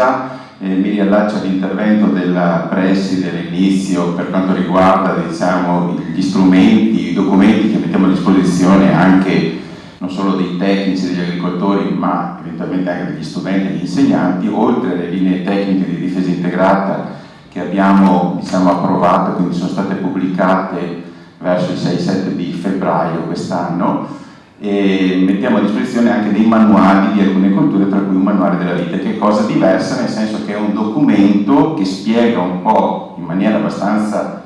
difesa. Mi riallaccio all'intervento della preside all'inizio per quanto riguarda, diciamo, gli strumenti, i documenti che mettiamo a disposizione anche non solo dei tecnici, degli agricoltori, ma eventualmente anche degli studenti e degli insegnanti, oltre alle linee tecniche di difesa integrata che abbiamo, diciamo, approvato, quindi sono state pubblicate verso il 6-7 di febbraio quest'anno, e mettiamo a disposizione anche dei manuali di alcune culture, tra cui un manuale della vita, che è cosa diversa, nel senso che è un documento che spiega un po' in maniera abbastanza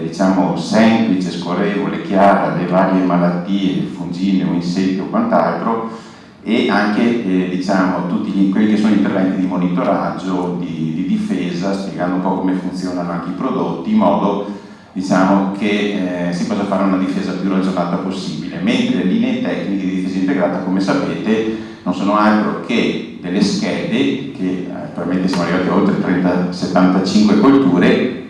diciamo semplice, scorrevole, chiara, le varie malattie, fungine o insetti o quant'altro, e anche diciamo tutti quelli che sono gli interventi di monitoraggio, di difesa, spiegando un po' come funzionano anche i prodotti, in modo, diciamo, che si possa fare una difesa più ragionata possibile, mentre le linee tecniche di difesa integrata, come sapete, non sono altro che delle schede che probabilmente siamo arrivati a oltre 75 colture,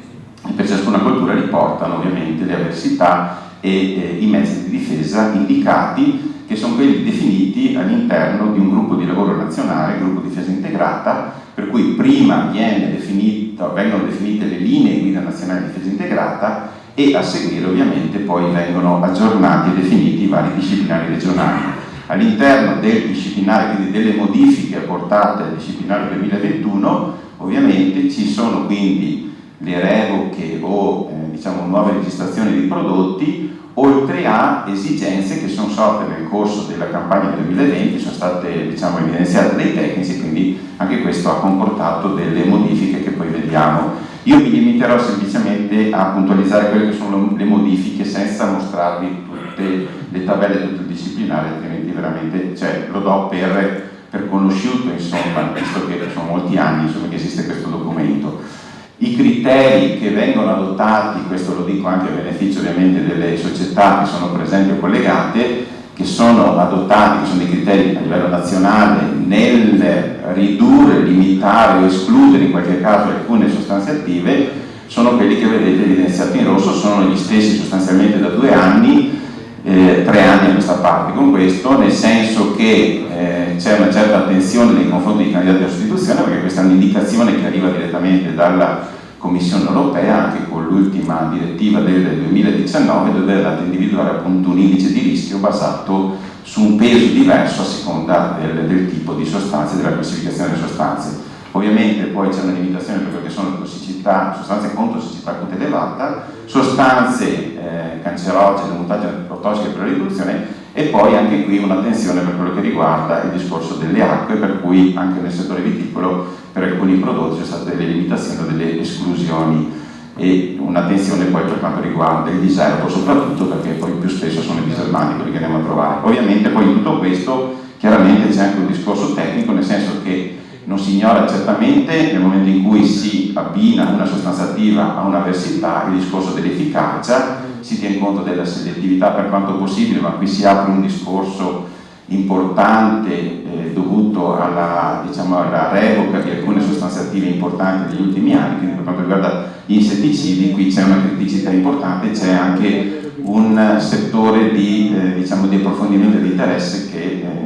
e per ciascuna coltura riportano ovviamente le avversità e i mezzi di difesa indicati, che sono quelli definiti all'interno di un gruppo di lavoro nazionale, gruppo di difesa integrata, per cui prima vengono definite le linee guida nazionali di difesa integrata e a seguire ovviamente poi vengono aggiornati e definiti i vari disciplinari regionali. All'interno del disciplinare, quindi delle modifiche apportate al disciplinare 2021, ovviamente ci sono quindi le revoche o diciamo nuove registrazioni di prodotti, oltre a esigenze che sono sorte nel corso della campagna 2020, sono state, diciamo, evidenziate dai tecnici, quindi anche questo ha comportato delle modifiche che poi vediamo. Io mi limiterò semplicemente a puntualizzare quelle che sono le modifiche senza mostrarvi tutte le tabelle, tutto il disciplinare, altrimenti veramente, cioè, lo do per conosciuto, insomma, visto che sono molti anni, insomma, che esiste questo documento. I criteri che vengono adottati, questo lo dico anche a beneficio ovviamente delle società che sono presenti o collegate, che sono adottati, che sono dei criteri a livello nazionale nel ridurre, limitare o escludere in qualche caso alcune sostanze attive, sono quelli che vedete evidenziati in rosso, sono gli stessi sostanzialmente da 2 anni, 3 anni a questa parte con questo, nel senso che c'è una certa attenzione nei confronti dei candidati alla sostituzione, perché questa è un'indicazione che arriva direttamente dalla Commissione europea, anche con l'ultima direttiva del 2019, dove è andato a individuare appunto un indice di rischio basato su un peso diverso a seconda del tipo di sostanze, della classificazione delle sostanze. Ovviamente poi c'è una limitazione per quelle che sono tossicità, sostanze con tossicità acuta elevata, sostanze cancerogene, mutagene o tossiche per la riduzione, e poi anche qui un'attenzione per quello che riguarda il discorso delle acque, per cui anche nel settore viticolo per alcuni prodotti ci sono state delle limitazioni o delle esclusioni, e un'attenzione poi per quanto riguarda il diserbo, soprattutto perché poi più spesso sono i diserbanti quelli che andiamo a trovare. Ovviamente poi in tutto questo chiaramente c'è anche un discorso tecnico, nel senso che non si ignora certamente nel momento in cui si abbina una sostanza attiva a un'avversità il discorso dell'efficacia, si tiene conto della selettività per quanto possibile, ma qui si apre un discorso importante dovuto alla, diciamo, alla revoca di alcune sostanze attive importanti negli ultimi anni. Quindi per quanto riguarda gli insetticidi qui c'è una criticità importante, c'è anche un settore di, diciamo, di approfondimento e di interesse che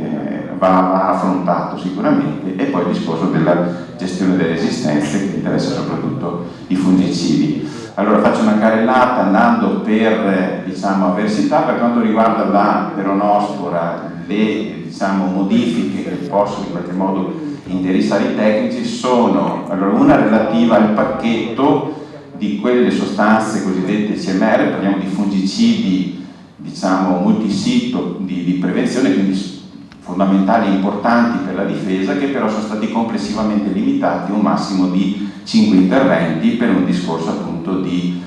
va affrontato sicuramente, e poi il discorso della gestione delle resistenze che interessa soprattutto i fungicidi. Allora faccio una carrellata andando per, diciamo, avversità. Per quanto riguarda la peronospora, le, diciamo, modifiche che possono in qualche modo interessare i tecnici sono, allora, una relativa al pacchetto di quelle sostanze cosiddette CMR, parliamo di fungicidi, diciamo, multisito di prevenzione, quindi fondamentali e importanti per la difesa, che però sono stati complessivamente limitati a un massimo di 5 interventi per un discorso appunto di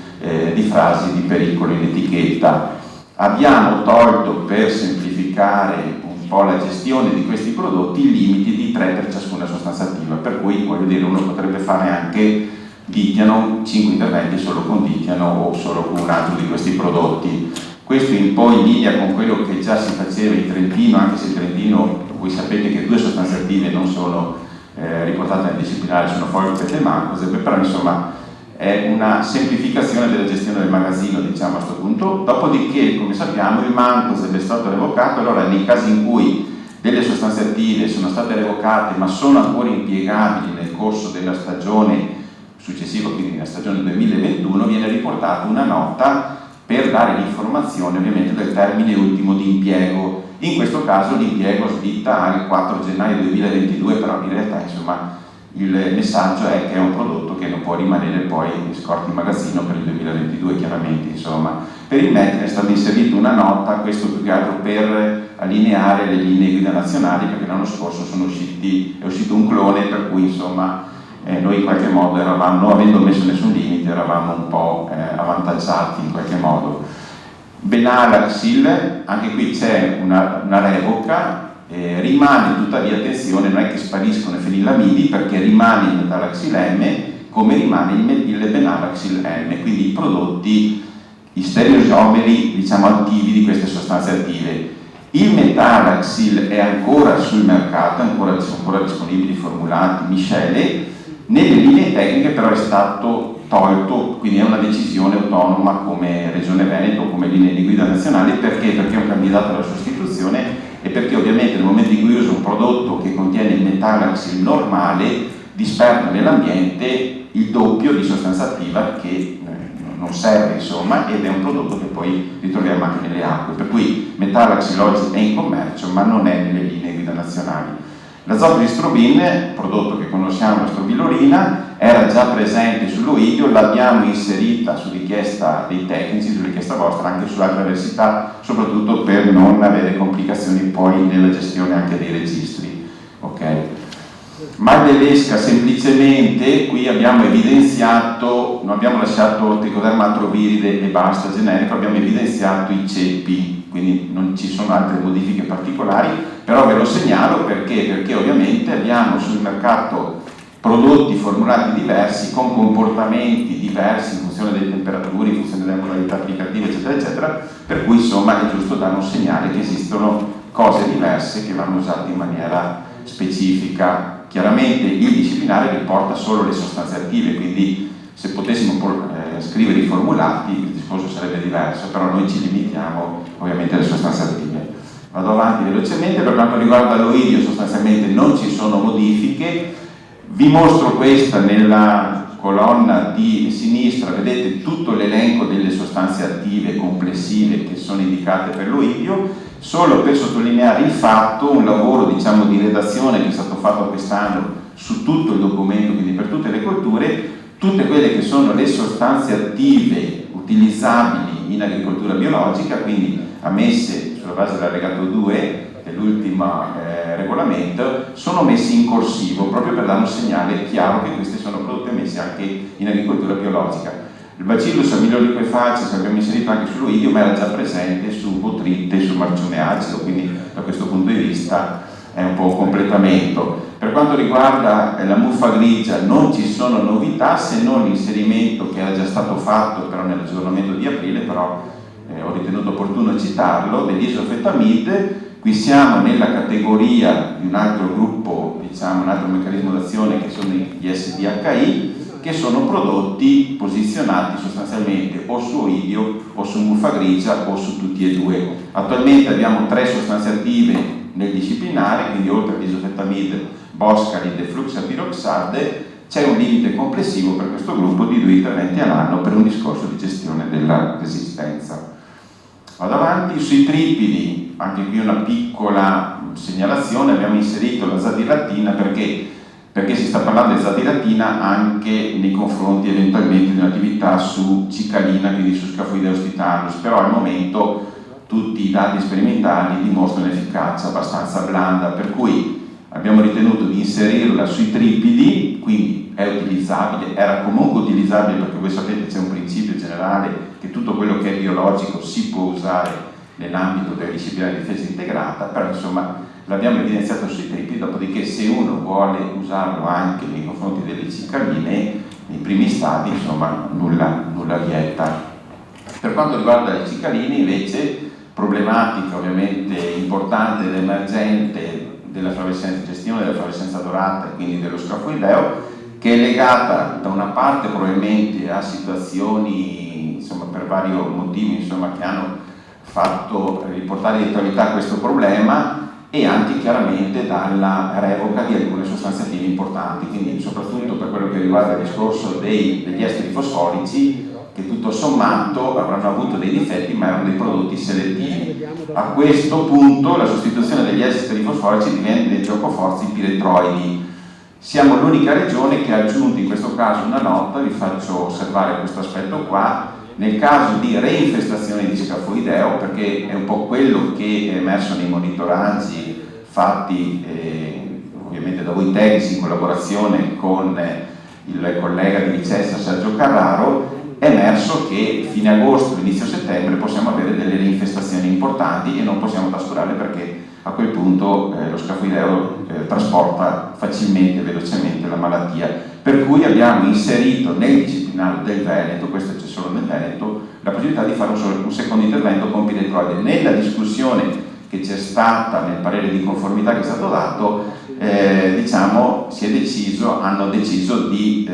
frasi di pericolo in etichetta. Abbiamo tolto, per semplificare un po' la gestione di questi prodotti, i limiti di 3 per ciascuna sostanza attiva, per cui, voglio dire, uno potrebbe fare anche ditiano, 5 interventi solo con ditiano o solo con un altro di questi prodotti. Questo un po' in linea con quello che già si faceva in Trentino, anche se in Trentino voi sapete che 2 sostanze attive non sono riportate nel disciplinare, sono Formic e Mancozeb, però insomma è una semplificazione della gestione del magazzino, diciamo, a questo punto. Dopodiché, come sappiamo, il Mancozeb è stato revocato. Allora, nei casi in cui delle sostanze attive sono state revocate ma sono ancora impiegabili nel nel corso della stagione successiva, quindi nella stagione 2021, viene riportata una nota per dare l'informazione ovviamente del termine ultimo di impiego. In questo caso l'impiego slitta al 4 gennaio 2022, però in realtà insomma il messaggio è che è un prodotto che non può rimanere poi scorto in magazzino per il 2022, chiaramente. Insomma, per il MET è stata inserita una nota, questo più che altro per allineare le linee guida nazionali, perché l'anno scorso è uscito un clone, per cui insomma noi in qualche modo eravamo, non avendo messo nessun limite, eravamo un po' avvantaggiati in qualche modo. Benalaxil, anche qui c'è una revoca. Rimane tuttavia, attenzione, non è che spariscono i fenilamidi, perché rimane il metalaxil M come rimane il benalaxil M, quindi i prodotti, i stereoisomeri diciamo attivi di queste sostanze attive. Il metalaxil è ancora sul mercato, sono ancora disponibili formulati miscele, nelle linee tecniche però è stato tolto, quindi è una decisione autonoma come Regione Veneto, come linee di guida nazionali. Perché? Perché è un candidato alla sostituzione e perché ovviamente nel momento in cui uso un prodotto che contiene il metalaxil normale disperda nell'ambiente il doppio di sostanza attiva che non serve, insomma, ed è un prodotto che poi ritroviamo anche nelle acque, per cui metalaxil oggi è in commercio ma non è nelle linee guida nazionali. L'azotistrobin, prodotto che conosciamo, la strobilurina, era già presente sull'oidio, l'abbiamo inserita su richiesta dei tecnici, su richiesta vostra, anche sull'altra versità, soprattutto per non avere complicazioni poi nella gestione anche dei registri. Okay. Magdelesca semplicemente, qui abbiamo evidenziato, non abbiamo lasciato tricoderma atroviride e basta generico, abbiamo evidenziato i ceppi, quindi non ci sono altre modifiche particolari, però ve lo segnalo perché ovviamente abbiamo sul mercato prodotti formulati diversi con comportamenti diversi in funzione delle temperature, in funzione delle modalità applicative, eccetera, eccetera, per cui insomma è giusto dare un segnale che esistono cose diverse che vanno usate in maniera specifica. Chiaramente il disciplinare riporta solo le sostanze attive, quindi se potessimo scrivere i formulati il discorso sarebbe diverso, però noi ci limitiamo ovviamente alle sostanze attive. Vado avanti velocemente. Per quanto riguarda l'oidio sostanzialmente non ci sono modifiche. Vi mostro questa nella colonna di sinistra, vedete tutto l'elenco delle sostanze attive complessive che sono indicate per l'oidio, solo per sottolineare il fatto, un lavoro diciamo di redazione che è stato fatto quest'anno su tutto il documento, quindi per tutte le colture, tutte quelle che sono le sostanze attive utilizzabili in agricoltura biologica, quindi ammesse sulla base dell'allegato 2 dell'ultimo regolamento, sono messi in corsivo proprio per dare un segnale chiaro che questi sono prodotti ammessi anche in agricoltura biologica. Il Bacillus amiloidofaciens abbiamo inserito anche sull'oidio, ma era già presente su botrite e su marcione acido, quindi da questo punto di vista è un po' un completamento. Per quanto riguarda la muffa grigia non ci sono novità, se non l'inserimento che era già stato fatto però nell'aggiornamento di aprile, però ho ritenuto opportuno citarlo, dell'isofetamide. Qui siamo nella categoria di un altro gruppo, diciamo un altro meccanismo d'azione che sono gli SDHI, che sono prodotti posizionati sostanzialmente o su oidio o su muffa grigia o su tutti e due. Attualmente abbiamo 3 sostanze attive nel disciplinare, quindi oltre all'isofetamide, boscalid e fluxapiroxade, c'è un limite complessivo per questo gruppo di 2 interventi all'anno per un discorso di gestione della resistenza. Vado avanti. Sui tripidi, anche qui una piccola segnalazione, abbiamo inserito la zadiratina perché si sta parlando di zadiratina anche nei confronti eventualmente di un'attività su cicalina, quindi su Scaphoideus titanus, però al momento tutti i dati sperimentali dimostrano un'efficacia abbastanza blanda, per cui abbiamo ritenuto di inserirla sui tripidi, quindi è utilizzabile, era comunque utilizzabile perché voi sapete c'è un principio generale che tutto quello che è biologico si può usare nell'ambito della disciplina di difesa integrata, però insomma l'abbiamo evidenziato sui tripidi, dopodiché se uno vuole usarlo anche nei confronti delle cicaline, nei primi stadi, insomma nulla vieta. Per quanto riguarda le cicaline invece, problematica ovviamente importante ed emergente della gestione della flavescenza dorata e quindi dello Scaphoideo, che è legata da una parte probabilmente a situazioni, insomma, per vari motivi, insomma, che hanno fatto riportare di attualità questo problema, e anche chiaramente dalla revoca di alcune sostanze attive importanti, quindi soprattutto per quello che riguarda il discorso degli esteri fosforici, che tutto sommato avranno avuto dei difetti ma erano dei prodotti selettivi. A questo punto la sostituzione degli esteri fosforici diventa in giocoforza i piretroidi. Siamo l'unica regione che ha aggiunto in questo caso una nota, vi faccio osservare questo aspetto qua, nel caso di reinfestazione di scafoideo, perché è un po' quello che è emerso nei monitoraggi fatti ovviamente da voi tecnici in collaborazione con il collega di Vicenza Sergio Carraro, è emerso che fine agosto, inizio settembre possiamo avere delle reinfestazioni importanti e non possiamo trascurarle perché a quel punto lo scafoideo trasporta facilmente e velocemente la malattia. Per cui abbiamo inserito nel disciplinare del Veneto, questo c'è solo nel Veneto, la possibilità di fare un secondo intervento con piretroide. Nella discussione che c'è stata, nel parere di conformità che è stato dato, diciamo, hanno deciso di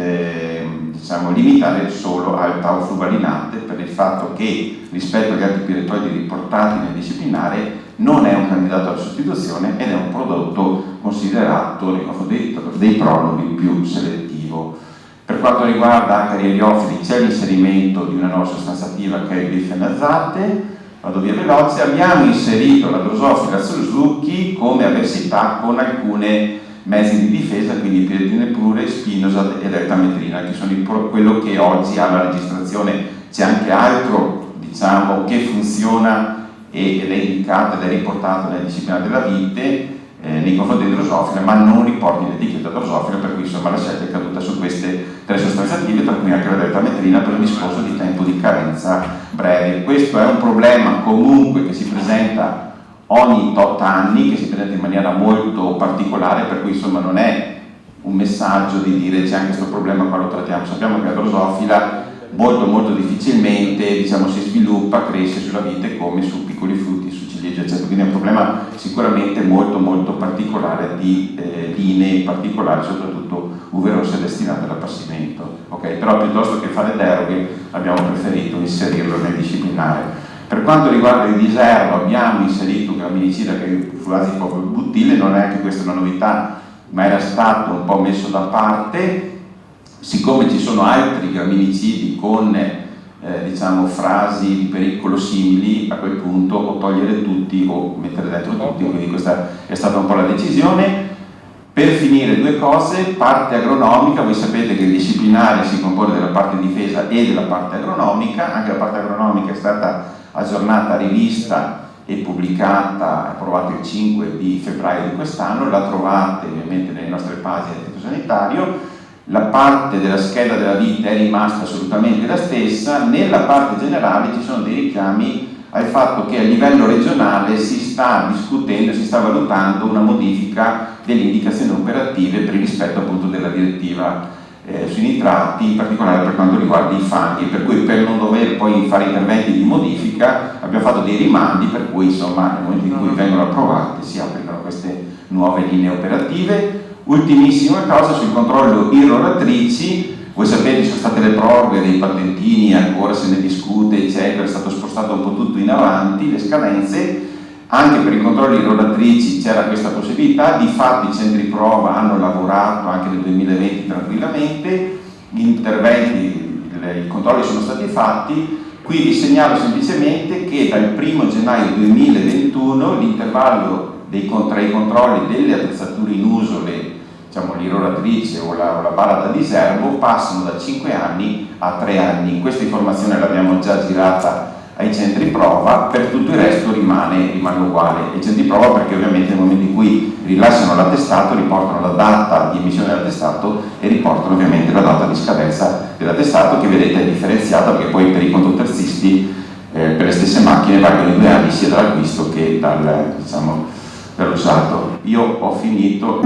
limitare solo al taufluvalinate per il fatto che rispetto agli altri piretroidi riportati nel disciplinare non è un candidato alla sostituzione ed è un prodotto considerato nei confronti dei pronodi più selettivo. Per quanto riguarda H. eliofili c'è l'inserimento di una nuova sostanza attiva che è il difenazate. Vado via veloce, abbiamo inserito la drosofila Suzuki come avversità con alcune mezzi di difesa, quindi piretrina pure, spinosad ed etametrina, che sono quello che oggi ha la registrazione. C'è anche altro, diciamo, che funziona ed è indicato ed è riportato nella disciplina della vite nei confronti di drosofila, ma non riporta in etichetta drosofila, per cui insomma la scelta è caduta su queste tre sostanze attive, tra cui anche la deltametrina per un discorso di tempo di carenza breve. Questo è un problema comunque che si presenta ogni tot anni, che si presenta in maniera molto particolare, per cui insomma non è un messaggio di dire c'è anche questo problema qua, lo trattiamo. Sappiamo che la drosofila molto difficilmente, diciamo, si sviluppa, cresce sulla vite come su piccoli frutti, su ciliegie eccetera, quindi è un problema sicuramente molto particolare di linee particolari, soprattutto uve rosse destinate all'appassimento. Okay? Però piuttosto che fare deroghe abbiamo preferito inserirlo nel disciplinare. Per quanto riguarda il diservo abbiamo inserito un gramminicida che è il fluazipropio-buttile, non è anche questa una novità, ma era stato un po' messo da parte. Siccome ci sono altri gramminicidi con diciamo frasi di pericolo simili, a quel punto o togliere tutti o mettere dentro tutti, quindi questa è stata un po' la decisione. Per finire, due cose: parte agronomica. Voi sapete che il disciplinare si compone della parte difesa e della parte agronomica. Anche la parte agronomica è stata aggiornata, rivista e pubblicata, approvata il 5 di febbraio di quest'anno. La trovate ovviamente nelle nostre pagine del fitosanitario. La parte della scheda della vite è rimasta assolutamente la stessa. Nella parte generale ci sono dei richiami al fatto che a livello regionale si sta discutendo, si sta valutando una modifica delle indicazioni operative per il rispetto appunto della direttiva sui nitrati, in particolare per quanto riguarda i fanghi, per cui per non dover poi fare interventi di modifica abbiamo fatto dei rimandi, per cui insomma nel momento in cui vengono approvate si applicano queste nuove linee operative. Ultimissima cosa sul controllo irroratrici. Voi sapete, ci sono state le proroghe dei patentini, ancora se ne discute, eccetera, è stato spostato un po' tutto in avanti, le scadenze. Anche per i controlli irroratrici c'era questa possibilità, di fatto i centri prova hanno lavorato anche nel 2020 tranquillamente, gli interventi, i controlli sono stati fatti. Qui vi segnalo semplicemente che dal 1 gennaio 2021 l'intervallo tra i controlli delle attrezzature in uso, diciamo l'irroratrice o la bara da diservo, passano da 5 anni a 3 anni. Questa informazione l'abbiamo già girata ai centri prova, per tutto il resto rimane uguale. I centri prova perché ovviamente nel momento in cui rilasciano l'attestato riportano la data di emissione dell'attestato e riportano ovviamente la data di scadenza dell'attestato, che vedete è differenziata perché poi per i contoterzisti per le stesse macchine valgono i 2 anni sia dall'acquisto che dall'usato. Io ho finito.